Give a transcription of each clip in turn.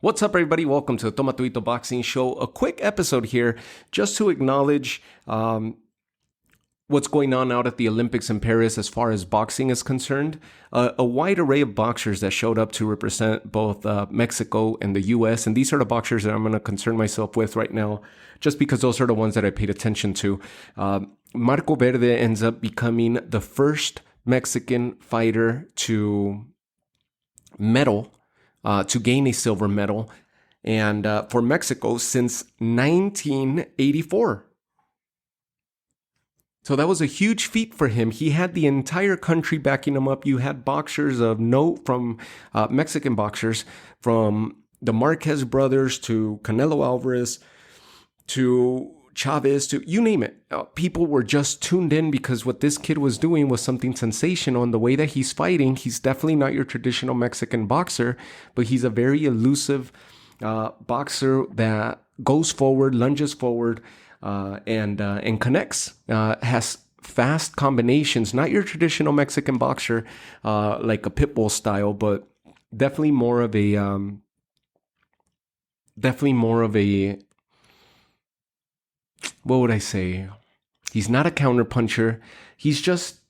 What's up, everybody? Welcome to the Toma Tuito Boxing Show. A quick episode here just to acknowledge what's going on out at the Olympics in Paris as far as boxing is concerned. A wide array of boxers that showed up to represent both Mexico and the U.S. And these are the boxers that I'm going to concern myself with right now, just because those are the ones that I paid attention to. Marco Verde ends up becoming the first Mexican fighter to medal, to gain a silver medal, and for Mexico since 1984. So that was a huge feat for him. He had the entire country backing him up. You had boxers of note from Mexican boxers, from the Marquez brothers to Canelo Alvarez to Chavez, to you name it. People were just tuned in because what this kid was doing was something sensational. And the way that he's fighting, he's definitely not your traditional Mexican boxer, but he's a very elusive boxer that goes forward, lunges forward, and connects. Has fast combinations, not your traditional Mexican boxer like a pit bull style, but definitely more of a what would I say? He's not a counter puncher. He's just,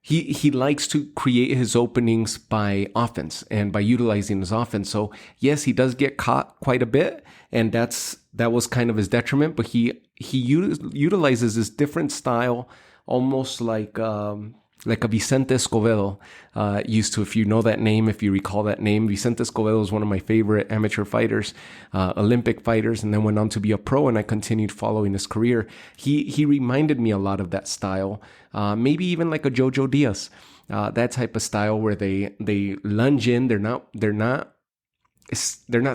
he likes to create his openings by offense and by utilizing his offense. So yes, he does get caught quite a bit, and that was kind of his detriment, but he utilizes this different style, almost like a Vicente Escobedo used to. If you know that name, if you recall that name, Vicente Escobedo is one of my favorite amateur fighters, Olympic fighters, and then went on to be a pro, and I continued following his career. He reminded me a lot of that style, maybe even like a Jojo Diaz, that type of style where they lunge in. They're not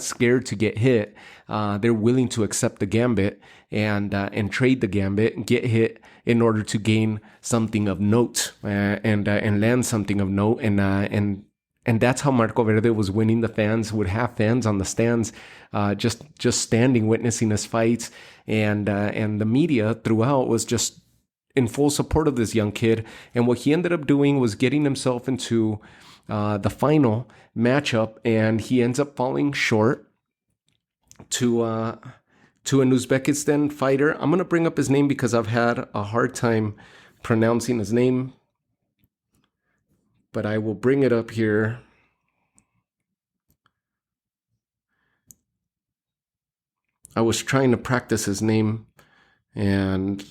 scared to get hit. They're willing to accept the gambit and trade the gambit and get hit in order to gain something of note and land something of note. And that's how Marco Verde was winning. The fans would have fans on the stands, just standing, witnessing his fights. And the media throughout was just in full support of this young kid. And what he ended up doing was getting himself into the final matchup, and he ends up falling short to an Uzbekistan fighter. I'm going to bring up his name because I've had a hard time pronouncing his name, but I will bring it up here. I was trying to practice his name, and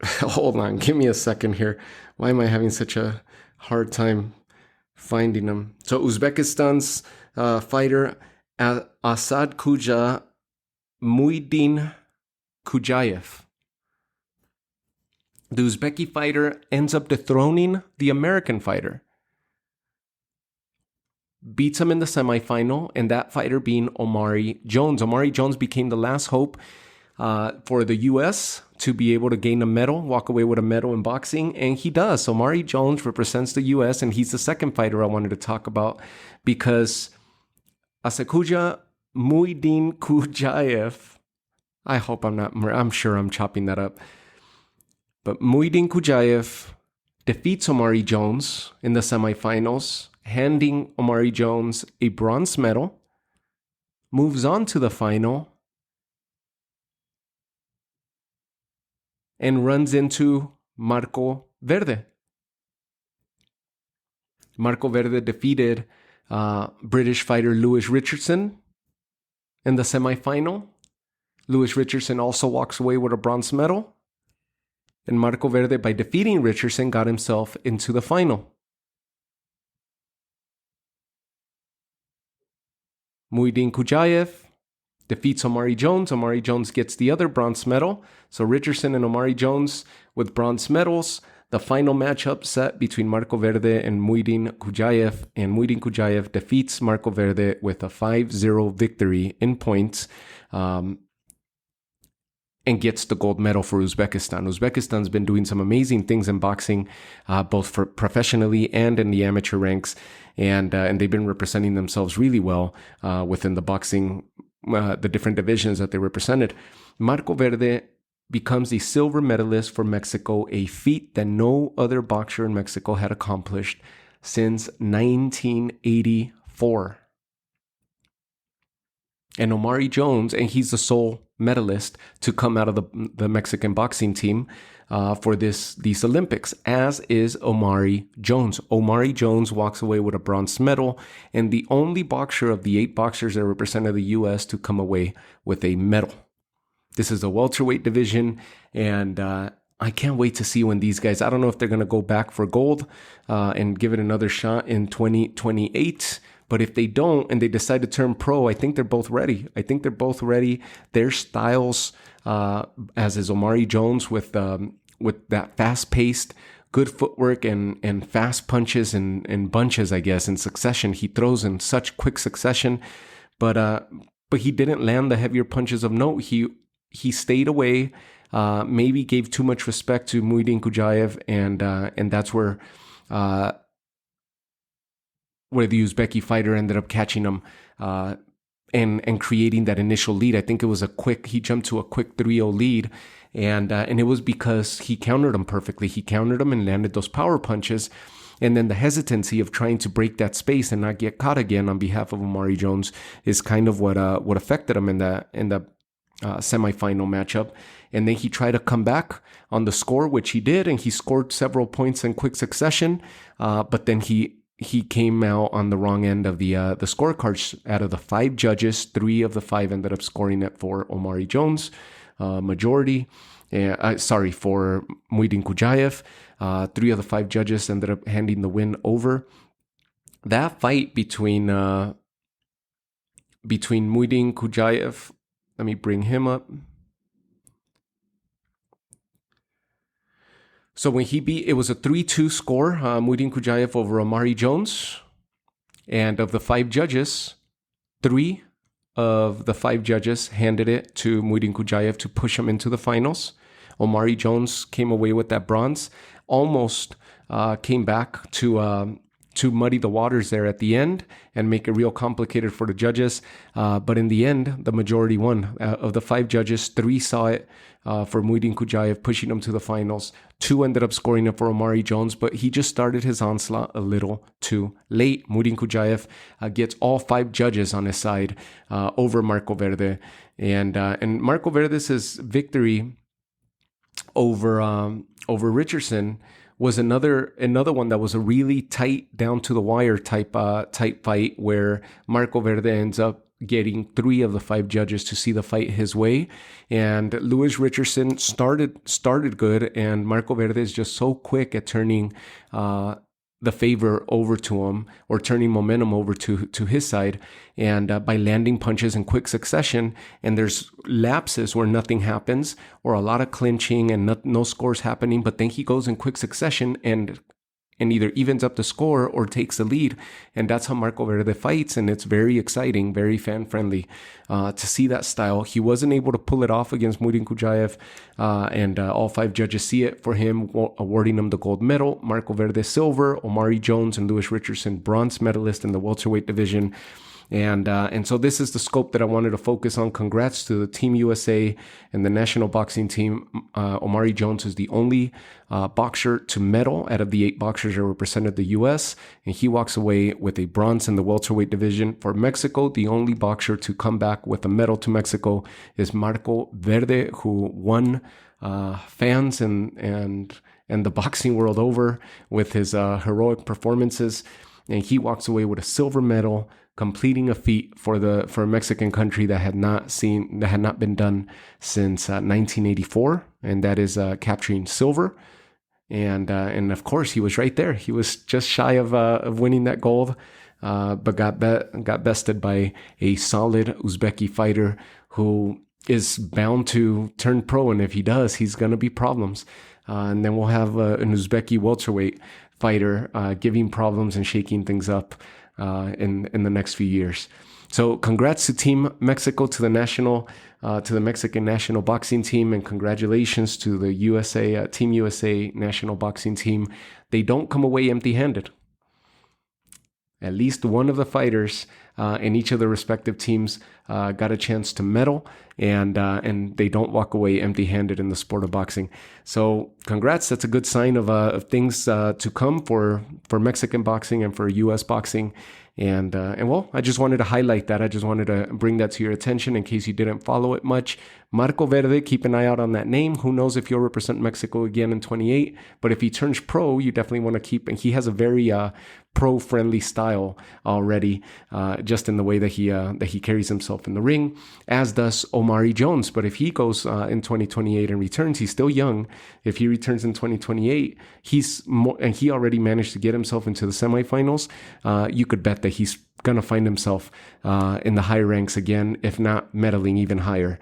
hold on, give me a second here. Why am I having such a hard time finding him? So Uzbekistan's fighter, Asad Kuja Muidin Kujayev. The Uzbeki fighter ends up dethroning the American fighter. Beats him in the semifinal, and that fighter being Omari Jones. Omari Jones became the last hope for the U.S. to be able to gain a medal, walk away with a medal in boxing, and he does. So Omari Jones represents the U.S., and he's the second fighter I wanted to talk about because Asekuja Muidin Kujayev, I'm sure I'm chopping that up, but Muidin Kujayev defeats Omari Jones in the semifinals, handing Omari Jones a bronze medal, moves on to the final, and runs into Marco Verde. Marco Verde defeated British fighter Lewis Richardson in the semifinal. Lewis Richardson also walks away with a bronze medal. And Marco Verde, by defeating Richardson, got himself into the final. Muidin Kujayev defeats Omari Jones. Omari Jones gets the other bronze medal. So Richardson and Omari Jones with bronze medals. The final matchup set between Marco Verde and Muidin Kujayev. And Muidin Kujayev defeats Marco Verde with a 5-0 victory in points. And gets the gold medal for Uzbekistan. Uzbekistan's been doing some amazing things in boxing, both for professionally and in the amateur ranks. And they've been representing themselves really well within the boxing, the different divisions that they represented. Marco Verde becomes a silver medalist for Mexico, a feat that no other boxer in Mexico had accomplished since 1984. And Omari Jones, and he's the sole medalist to come out of the Mexican boxing team for these Olympics, as is Omari Jones. Omari Jones walks away with a bronze medal, and the only boxer of the 8 boxers that represented the U.S. to come away with a medal. This is the welterweight division, and I can't wait to see when these guys, I don't know if they're going to go back for gold and give it another shot in 2028. But if they don't and they decide to turn pro, I think they're both ready. Their styles, as is Omari Jones, with that fast-paced, good footwork and fast punches and bunches, I guess, in succession. He throws in such quick succession, but he didn't land the heavier punches of note. He stayed away. Maybe gave too much respect to Muhyiddin Kujayev, and that's where the Uzbeki fighter ended up catching him and creating that initial lead. I think it was he jumped to a quick 3-0 lead, and it was because he countered him perfectly. He countered him and landed those power punches, and then the hesitancy of trying to break that space and not get caught again on behalf of Omari Jones is kind of what affected him in the semifinal matchup. And then he tried to come back on the score, which he did, and he scored several points in quick succession, but then he came out on the wrong end of the scorecards. Out of the 5 judges, 3 of the 5 ended up scoring it for Omari Jones, majority. For Muhyiddin Kujayev. 3 of the 5 judges ended up handing the win over. That fight between Muhyiddin Kujayev, let me bring him up. So when it was a 3-2 score, Muhyiddin Kujayev over Omari Jones. And of the 5 judges, 3 of the 5 judges handed it to Muhyiddin Kujayev to push him into the finals. Omari Jones came away with that bronze. Almost came back to muddy the waters there at the end and make it real complicated for the judges. But in the end, the majority won. Of the 5 judges, 3 saw it for Muhyiddin Kujayev, pushing him to the finals. 2 ended up scoring it for Omari Jones, but he just started his onslaught a little too late. Muhyiddin Kujayev gets all 5 judges on his side over Marco Verde. And Marco Verde's victory over Richardson was another one that was a really tight, down to the wire type fight, where Marco Verde ends up getting 3 of the 5 judges to see the fight his way. And Lewis Richardson started good, and Marco Verde is just so quick at turning the favor over to him, or turning momentum over to his side, and by landing punches in quick succession. And there's lapses where nothing happens, or a lot of clinching and no scores happening, but then he goes in quick succession and either evens up the score or takes the lead. And that's how Marco Verde fights, and it's very exciting, very fan-friendly to see that style. He wasn't able to pull it off against Muhyiddin Kujayev, and all 5 judges see it for him, awarding him the gold medal. Marco Verde silver, Omari Jones and Lewis Richardson bronze medalist in the welterweight division. And so this is the scope that I wanted to focus on. Congrats to the Team USA and the national boxing team. Omari Jones is the only boxer to medal out of the 8 boxers that represented the U.S., and he walks away with a bronze in the welterweight division. For Mexico, the only boxer to come back with a medal to Mexico is Marco Verde, who won fans and the boxing world over with his heroic performances, and he walks away with a silver medal, completing a feat for a Mexican country that had not been done since 1984, and that is capturing silver. And of course, he was right there. He was just shy of winning that gold, but got bested by a solid Uzbeki fighter who is bound to turn pro, and if he does, he's gonna be problems. And then we'll have an Uzbeki welterweight fighter giving problems and shaking things up in the next few years. So congrats to Team Mexico, to the Mexican national boxing team, and congratulations to the USA Team USA national boxing team. They don't come away empty-handed. At least one of the fighters in each of the respective teams got a chance to medal, and they don't walk away empty-handed in the sport of boxing. So congrats. That's a good sign of things to come for Mexican boxing and for U.S. boxing. And well, I just wanted to highlight that. I just wanted to bring that to your attention in case you didn't follow it much. Marco Verde, keep an eye out on that name. Who knows if he'll represent Mexico again in 28? But if he turns pro, you definitely want to keep. And he has a very pro-friendly style already, just in the way that he carries himself in the ring, as does Omari Jones. But if he goes in 2028 and returns, he's still young. If he returns in 2028, and he already managed to get himself into the semifinals. You could bet that he's going to find himself in the high ranks again, if not medaling even higher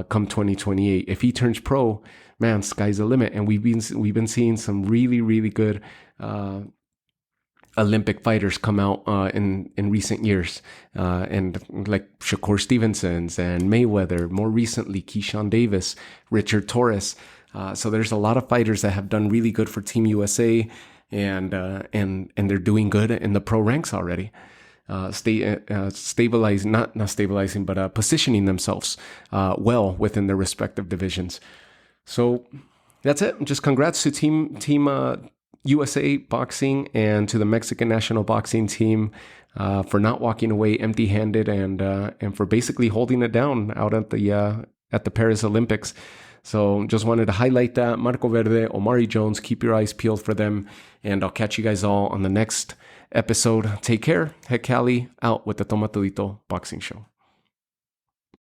come 2028. If he turns pro, man, sky's the limit. And we've been seeing some really, really good Olympic fighters come out in recent years, and like Shakur Stevenson's and Mayweather, more recently Keyshawn Davis, Richard Torres. So there's a lot of fighters that have done really good for Team USA, and they're doing good in the pro ranks already. Stabilizing, not stabilizing, but positioning themselves well within their respective divisions. So that's it. Just congrats to Team USA Boxing and to the Mexican national boxing team for not walking away empty-handed and for basically holding it down out at the Paris Olympics. So just wanted to highlight that. Marco Verde, Omari Jones, keep your eyes peeled for them, and I'll catch you guys all on the next episode. Take care. Heck Cali, out with the Toma Todito Boxing Show.